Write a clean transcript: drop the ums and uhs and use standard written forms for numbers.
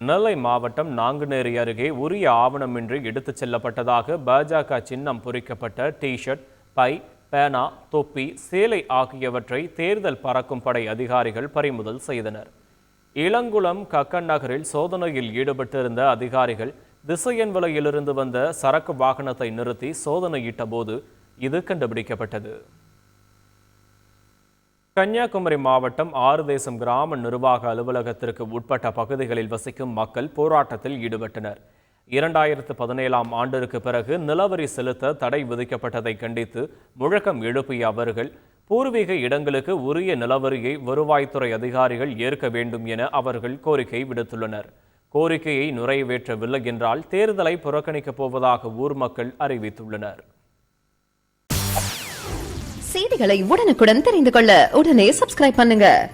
நெல்லை மாவட்டம் நாங்குநேரி அருகே உரிய ஆவணமின்றி எடுத்துச் செல்லப்பட்டதாக பாஜக சின்னம் பொறிக்கப்பட்ட டி-ஷர்ட், பை, பேனா, தொப்பி, சேலை ஆகியவற்றை தேர்தல் பறக்கும் படை அதிகாரிகள் பறிமுதல் செய்தனர். இளங்குளம் கக்கன் நகரில் சோதனையில் ஈடுபட்டிருந்த அதிகாரிகள் திசையன்விலையிலிருந்து வந்த சரக்கு வாகனத்தை நிறுத்தி சோதனையிட்ட போது இது கண்டுபிடிக்கப்பட்டது. கன்னியாகுமரி மாவட்டம் ஆறுதேசம் கிராம நிர்வாக அலுவலகத்திற்கு உட்பட்ட பகுதிகளில் வசிக்கும் மக்கள் போராட்டத்தில் ஈடுபட்டனர். 2017ஆம் ஆண்டிற்கு பிறகு நிலவரி செலுத்த தடை விதிக்கப்பட்டதை கண்டித்து முழக்கம் எழுப்பிய அவர்கள் பூர்வீக இடங்களுக்கு உரிய நிலவரியை வருவாய்த்துறை அதிகாரிகள் ஏற்க வேண்டும் என அவர்கள் கோரிக்கை விடுத்துள்ளனர். கோரிக்கையை நிறைவேற்றவில்லை என்றால் தேர்தலை புறக்கணிக்கப் போவதாக ஊர் மக்கள் அறிவித்துள்ளனர். செய்திகளை உடனுக்குடன் தெரிந்து கொள்ள உடனே சப்ஸ்கிரைப் பண்ணுங்க.